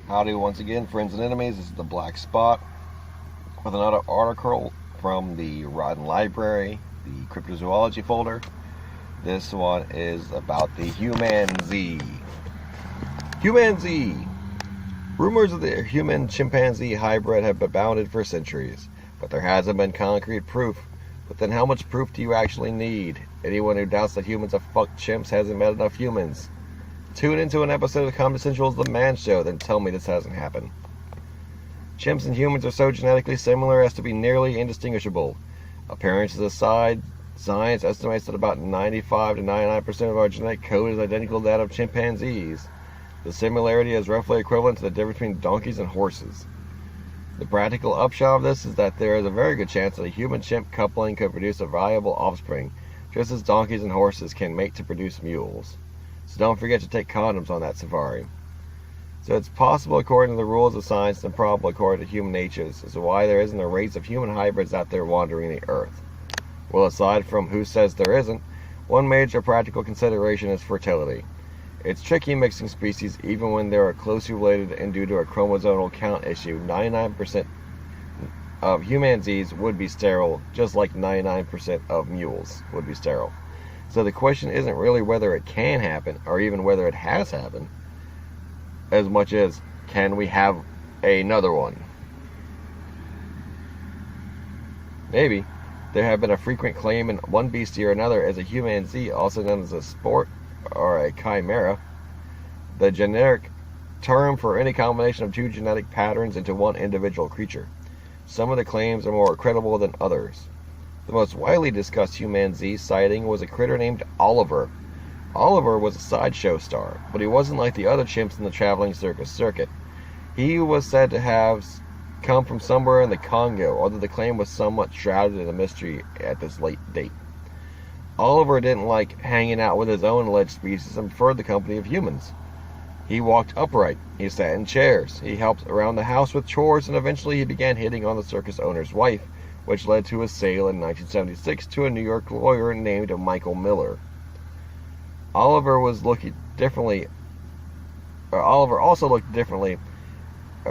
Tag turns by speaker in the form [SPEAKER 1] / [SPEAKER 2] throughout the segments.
[SPEAKER 1] Howdy once again, friends and enemies. This is the Black Spot with another article from the Rotten Library, the Cryptozoology folder. This one is about the Humanzee. Humanzee! Rumors of the human-chimpanzee hybrid have abounded for centuries, but there hasn't been concrete proof. But then how much proof do you actually need? Anyone who doubts that humans have fucked chimps hasn't met enough humans. Tune into an episode of Comedy Central's The Man Show, then tell me this hasn't happened. Chimps and humans are so genetically similar as to be nearly indistinguishable. Appearances aside, science estimates that about 95 to 99% of our genetic code is identical to that of chimpanzees. The similarity is roughly equivalent to the difference between donkeys and horses. The practical upshot of this is that there is a very good chance that a human-chimp coupling could produce a viable offspring, just as donkeys and horses can mate to produce mules. So don't forget to take condoms on that safari. So it's possible according to the rules of science and probable according to human nature. This is why there isn't a race of human hybrids out there wandering the earth. Well, aside from who says there isn't, one major practical consideration is fertility. It's tricky mixing species even when they are closely related, and due to a chromosomal count issue, 99% of humanzees would be sterile, just like 99% of mules would be sterile. So the question isn't really whether it can happen, or even whether it has happened, as much as, can we have another one? Maybe. There have been a frequent claim in one beastie or another as a humanzee, also known as a sport or a chimera, the generic term for any combination of two genetic patterns into one individual creature. Some of the claims are more credible than others. The most widely discussed humanzee sighting was a critter named Oliver. Oliver was a sideshow star, but he wasn't like the other chimps in the traveling circus circuit. He was said to have come from somewhere in the Congo, although the claim was somewhat shrouded in a mystery at this late date. Oliver didn't like hanging out with his own alleged species and preferred the company of humans. He walked upright, he sat in chairs, he helped around the house with chores, and eventually he began hitting on the circus owner's wife, which led to a sale in 1976 to a New York lawyer named Michael Miller. Oliver also looked differently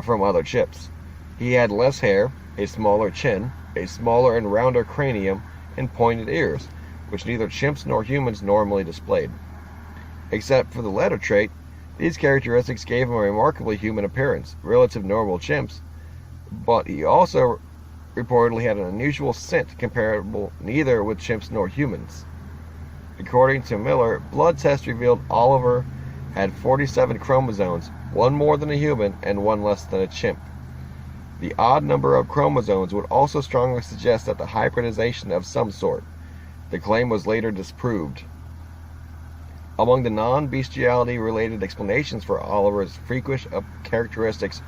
[SPEAKER 1] from other chimps. He had less hair, a smaller chin, a smaller and rounder cranium, and pointed ears, which neither chimps nor humans normally displayed. Except for the latter trait, these characteristics gave him a remarkably human appearance, relative to normal chimps, but he also reportedly had an unusual scent comparable neither with chimps nor humans. According to Miller, blood tests revealed Oliver had 47 chromosomes, one more than a human and one less than a chimp. The odd number of chromosomes would also strongly suggest that the hybridization of some sort. The claim was later disproved. Among the non-bestiality related explanations for Oliver's freakish characteristics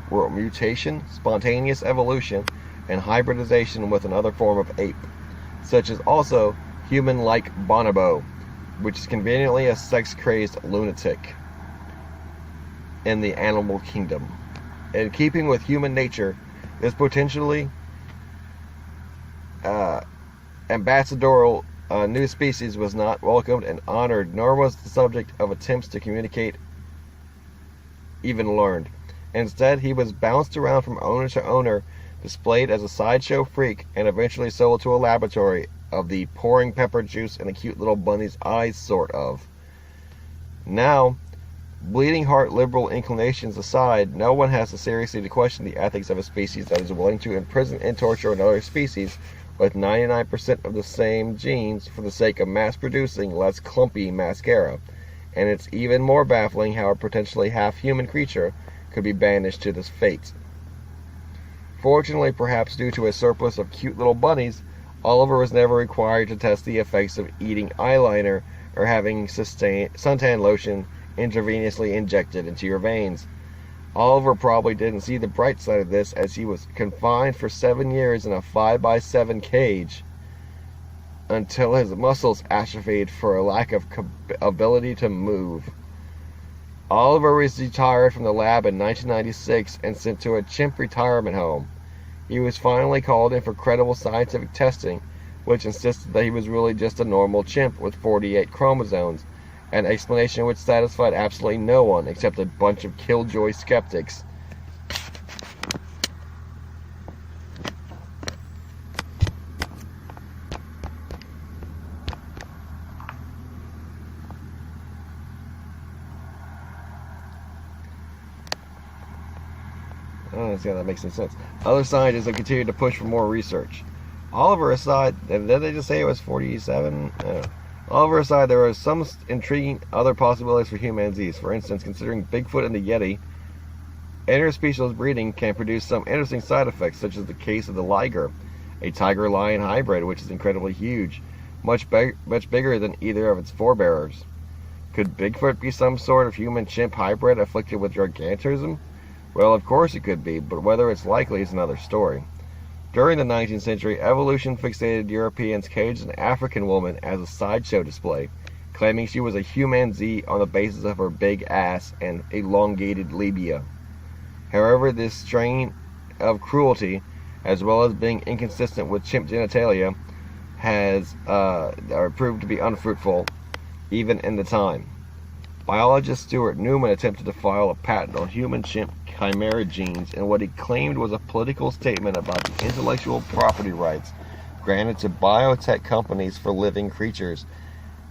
[SPEAKER 1] were mutation, spontaneous evolution, and hybridization with another form of ape, such as also human-like bonobo, which is conveniently a sex-crazed lunatic in the animal kingdom. In keeping with human nature, this potentially ambassadorial new species was not welcomed and honored, nor was the subject of attempts to communicate even learned. Instead, he was bounced around from owner to owner, displayed as a sideshow freak, and eventually sold to a laboratory of the pouring pepper juice in a cute little bunny's eyes sort of. Now, bleeding heart liberal inclinations aside, no one has to seriously question the ethics of a species that is willing to imprison and torture another species with 99% of the same genes for the sake of mass-producing less clumpy mascara. And it's even more baffling how a potentially half-human creature could be banished to this fate. Fortunately, perhaps due to a surplus of cute little bunnies, Oliver was never required to test the effects of eating eyeliner or having suntan lotion intravenously injected into your veins. Oliver probably didn't see the bright side of this, as he was confined for 7 years in a 5x7 cage until his muscles atrophied for a lack of ability to move. Oliver was retired from the lab in 1996 and sent to a chimp retirement home. He was finally called in for credible scientific testing, which insisted that he was really just a normal chimp with 48 chromosomes, an explanation which satisfied absolutely no one except a bunch of killjoy skeptics. I don't see how that makes any sense. Other scientists have continued to push for more research. Oliver aside, did they just say it was 47? Oliver aside, there are some intriguing other possibilities for humanzees. For instance, considering Bigfoot and the Yeti, interspecies breeding can produce some interesting side effects, such as the case of the liger, a tiger-lion hybrid, which is incredibly huge, much bigger than either of its forebears. Could Bigfoot be some sort of human-chimp hybrid afflicted with gigantism? Well, of course it could be, but whether it's likely is another story. During the 19th century, evolution fixated Europeans caged an African woman as a sideshow display, claiming she was a humanzee on the basis of her big ass and elongated labia. However, this strain of cruelty, as well as being inconsistent with chimp genitalia, has proved to be unfruitful, even in the time. Biologist Stuart Newman attempted to file a patent on human-chimp chimera genes in what he claimed was a political statement about the intellectual property rights granted to biotech companies for living creatures.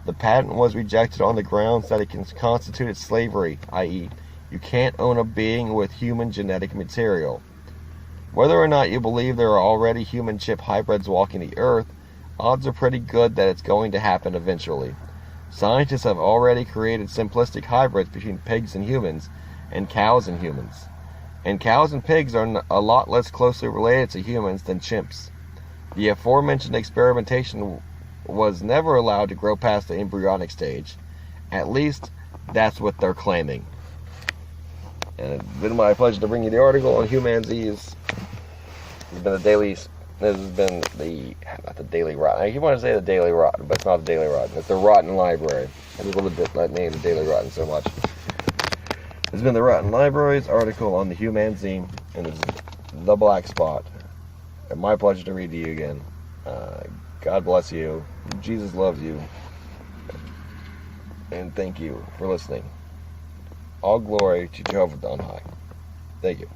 [SPEAKER 1] The patent was rejected on the grounds that it constituted slavery, i.e., you can't own a being with human genetic material. Whether or not you believe there are already human-chimp hybrids walking the earth, odds are pretty good that it's going to happen eventually. Scientists have already created simplistic hybrids between pigs and humans, and cows and humans. And cows and pigs are a lot less closely related to humans than chimps. The aforementioned experimentation was never allowed to grow past the embryonic stage. At least, that's what they're claiming. And it's been my pleasure to bring you the article on Humanzees. This has been not the Daily Rotten. You want to say the Daily Rotten, but it's not the Daily Rotten. It's the Rotten Library. I just love that name, the Daily Rotten, so much. It's been the Rotten Library's article on the Humanzee and the Black Spot. And my pleasure to read to you again. God bless you. Jesus loves you. And thank you for listening. All glory to Jehovah on high. Thank you.